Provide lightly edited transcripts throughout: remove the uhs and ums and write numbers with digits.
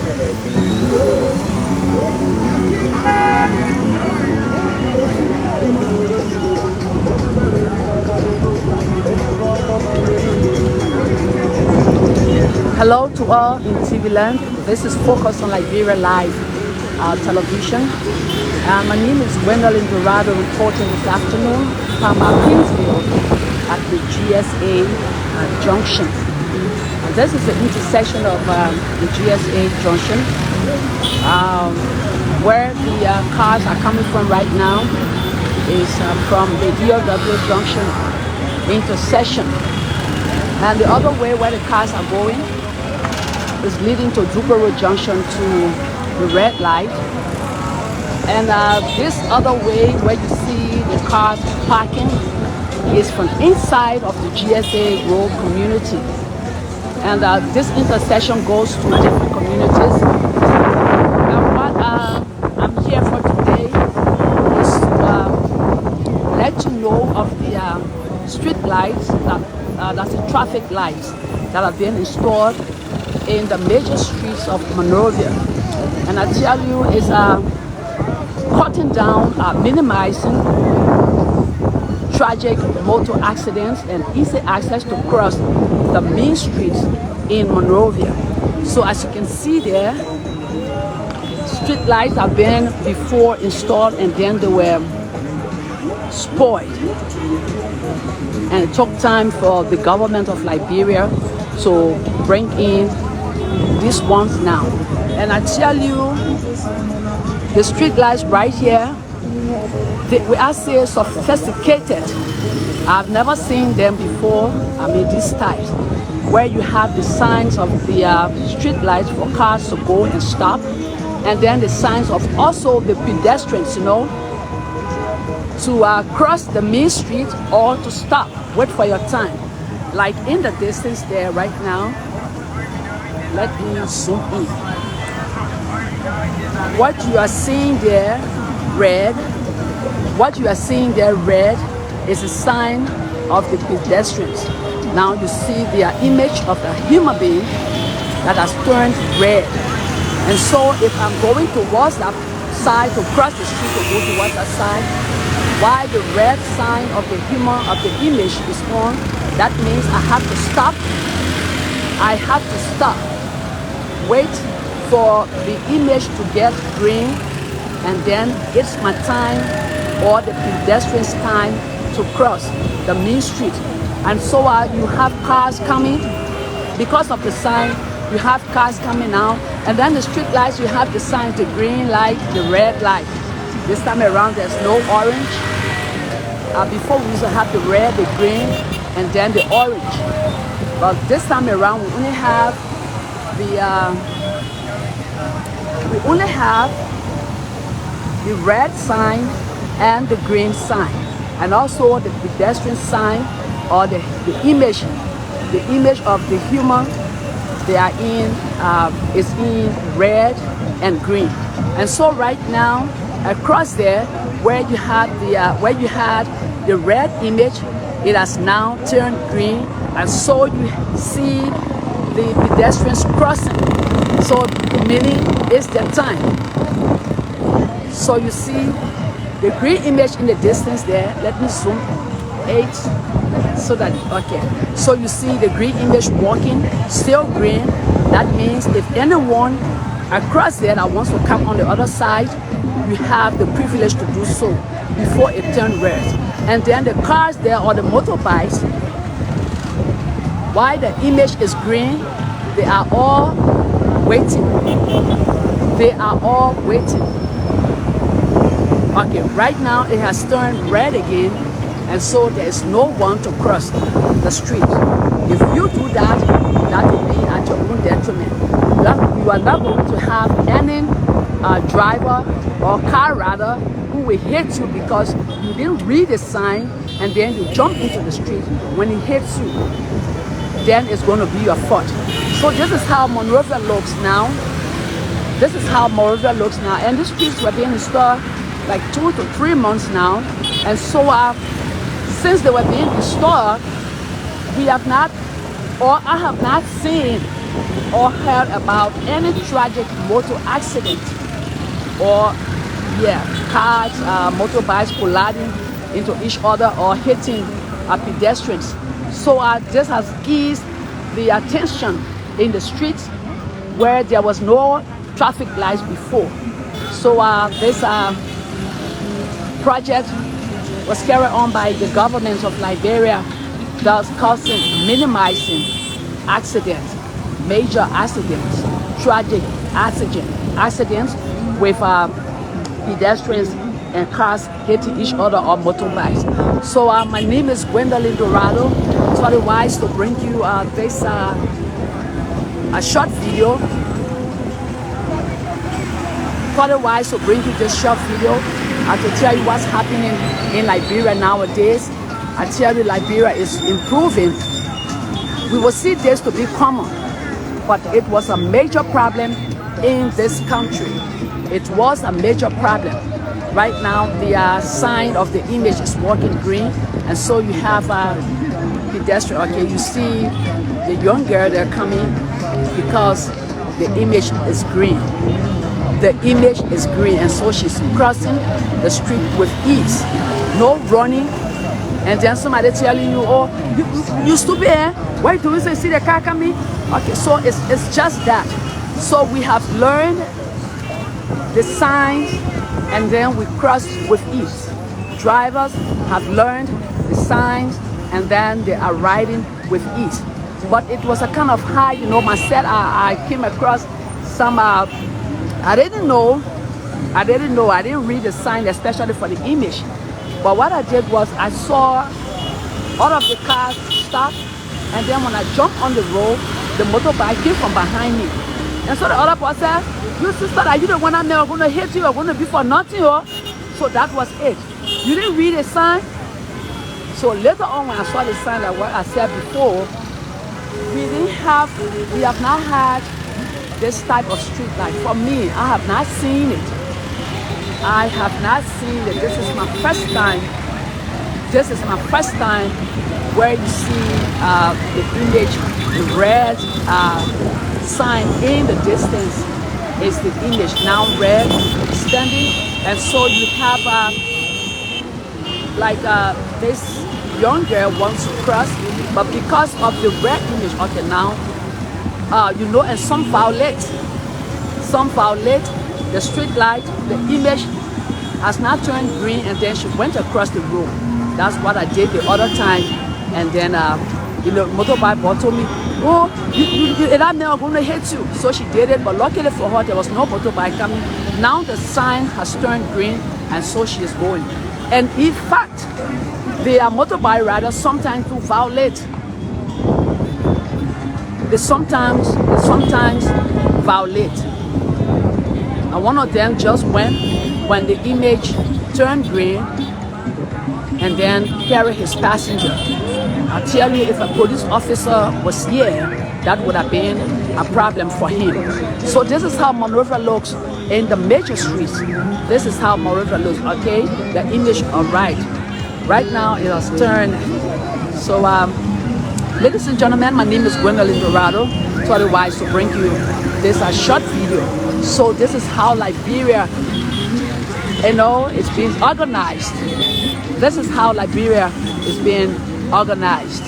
Hello to all in TV land. This is Focus on Liberia Live television. My name is Gwendolyn Dorado, reporting this afternoon from Kingsville at the GSA junction. This is the intersection of the GSA junction where the cars are coming from right now is from the DOW junction intersection. And the other way where the cars are going is leading to Duboro Junction to the red light. And this other way where you see the cars parking is from inside of the GSA road community. And this intersection goes to different communities. And what I'm here for today is to let you know of the street lights, that's the traffic lights that have been installed in the major streets of Monrovia. And I tell you, it's cutting down, minimizing tragic motor accidents and easy access to cross the main streets in Monrovia. So as you can see there, street lights have been before installed and then they were spoiled. And it took time for the government of Liberia to bring in these ones now. And I tell you, the street lights right here, we are so sophisticated. I've never seen them before. I mean, these types, where you have the signs of the street lights for cars to go and stop, and then the signs of also the pedestrians, you know, to cross the main street or to stop, wait for your time. Like in the distance there right now, let me zoom in. What you are seeing there, red, is a sign of the pedestrians. Now you see the image of the human being that has turned red. And so if I'm going towards that side to cross the street to go towards that side, while the red sign of the human, of the image is on, that means I have to stop. I have to stop. Wait for the image to get green, and then it's my time or the pedestrian's time to cross the main street. And so you have cars coming because of the sign. You have cars coming now, and then the street lights, you have the sign, the green light, the red light. This time around there's no orange. Before we used to have the red, the green, and then the orange. But this time around we only have the red sign and the green sign, and also the pedestrian sign or the image of the human. They are in is in red and green. And so right now across there where you had the red image, it has now turned green, and so you see the pedestrians crossing. So meaning it's their time. So you see the green image in the distance there. Let me zoom 8 so that, okay. So you see the green image walking, still green. That means if anyone across there that wants to come on the other side, you have the privilege to do so before it turns red. And then the cars there or the motorbikes, while the image is green, they are all waiting. They are all waiting. Okay, right now it has turned red again, and so there is no one to cross the street. If you do that, that will be at your own detriment. You are not going to have any driver or car rather who will hit you because you didn't read the sign and then you jump into the street. When he hits you, then it's going to be your fault. So this is how Monrovia looks now. This is how Monrovia looks now. And the streets were being installed like 2 to 3 months now. And so since they were being installed, we have not, or I have not seen or heard about any tragic motor accident or cars, motorbikes colliding into each other or hitting pedestrians. So this has eased the attention in the streets where there was no traffic lights before. So this project was carried on by the government of Liberia, thus minimizing accidents, major accidents, tragic accidents with pedestrians and cars hitting each other or motorbikes. So my name is Gwendolyn Dorado. It's very wise to bring you this a short video. Otherwise, to bring you this short video to tell you what's happening in Liberia nowadays. I tell you, Liberia is improving. We will see this to be common, but it was a major problem in this country. It was a major problem. Right now, the sign of the image is working green, and so you have a pedestrian. Okay, you see the young girl, they're coming because the image is green. The image is green, and so she's crossing the street with ease. No running, and then somebody telling you, oh, you stupid, eh? Why do you see the car coming? Okay, so it's just that. So we have learned the signs, and then we cross with ease. Drivers have learned the signs, and then they are riding with ease. But it was a kind of high, you know, myself, I came across some, I didn't read the sign, especially for the image. But what I did was I saw all of the cars stop, and then when I jumped on the road, the motorbike came from behind me. And so the other person said, you sister, are you the one I'm never going to hit you? You're going to be for nothing, oh? So that was it. You didn't read the sign? So later on when I saw the sign, like what I said before, we have not had this type of street light. For me, I have not seen it. I have not seen it. This is my first time. This is my first time where you see the image, the red sign in the distance is the image now red standing, and so you have this young girl wants to cross, but because of the red image, okay, now you know, and some violate the street light. The image has not turned green, and then she went across the road. That's what I did the other time, and then you know, motorbike boy told me, oh, I'm never going to hit you. So she did it, but luckily for her, there was no motorbike coming. Now the sign has turned green, and so she is going. And in fact, the motorbike riders sometimes do violate. They sometimes violate. And one of them just went when the image turned green and then carried his passenger. I tell you, if a police officer was here, that would have been a problem for him. So this is how Monrovia looks in the major streets. This is how Monrovia looks, okay? The image, all right. Right now it has turned. So ladies and gentlemen, my name is Gwendolyn Dorado. So otherwise to bring you this short video. So this is how Liberia, you know, it's being organized. This is how Liberia is being organized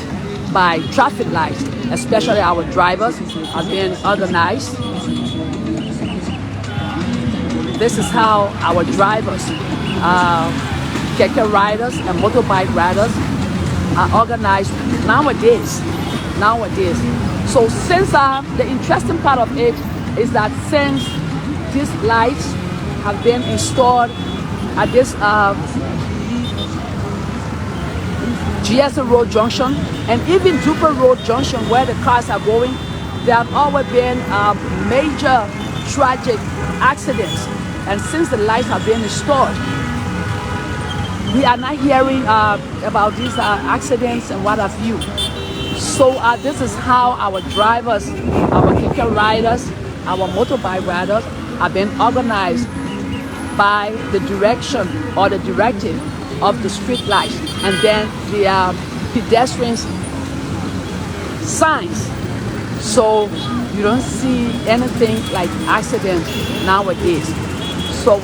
by traffic lights, especially our drivers are being organized. This is how our drivers, keke riders and motorbike riders are organized nowadays. So since the interesting part of it is that since these lights have been installed at this GSA Road Junction and even Duper Road Junction where the cars are going, there have always been major tragic accidents. And since the lights have been installed, we are not hearing about these accidents and what have you. So this is how our drivers, our keke riders, our motorbike riders have been organized by the direction or the directive of the street lights, and then the pedestrians signs. So you don't see anything like accident nowadays. So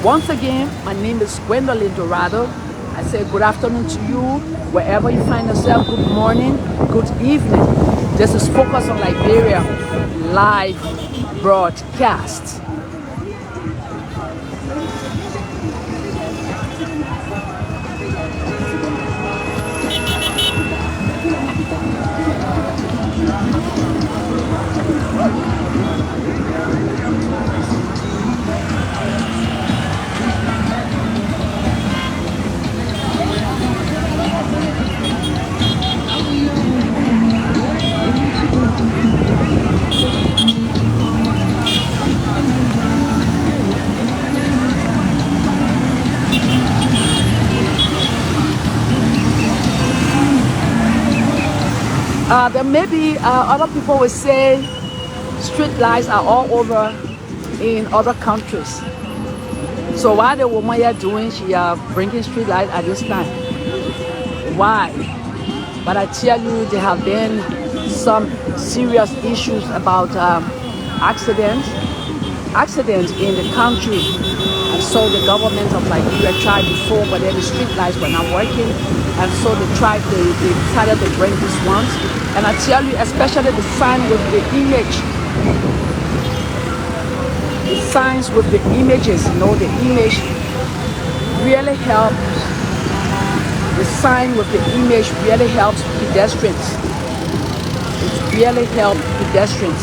once again, my name is Gwendolyn Dorado. I say good afternoon to you wherever you find yourself. Good morning, good evening. This is Focus on Liberia live broadcast. There may be other people will say street lights are all over in other countries. So why the woman here doing, she bringing street light at this time? Why? But I tell you, there have been some serious issues about accidents in the country. And so the government of Liberia tried before, but then the street lights were not working. And so they decided to bring these ones. And I tell you, especially the sign with the image, the signs with the images, the image really helps. The sign with the image really helps pedestrians. It really helps pedestrians.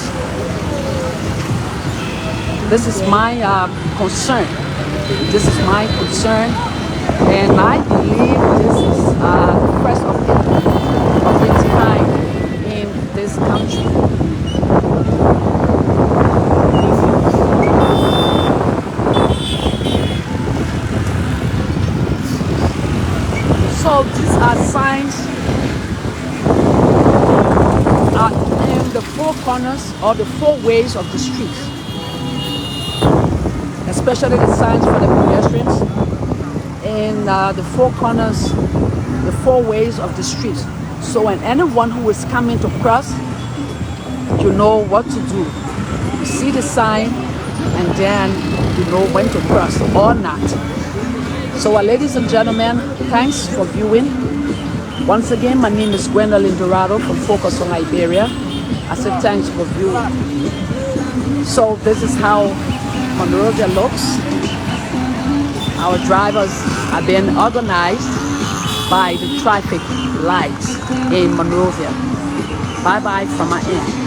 This is my concern. This is my concern, and I believe this is the first of its kind in this country. So these are signs in the four corners or the four ways of the streets, especially the signs for the pedestrians in the four corners, the four ways of the streets. So when anyone who is coming to cross, you know what to do. You see the sign and then you know when to cross or not. So ladies and gentlemen, thanks for viewing. Once again, my name is Gwendolyn Dorado from Focus on Liberia. I said thanks for viewing. So this is how Monrovia looks. Our drivers are being organized by the traffic lights in Monrovia. Bye bye from my end.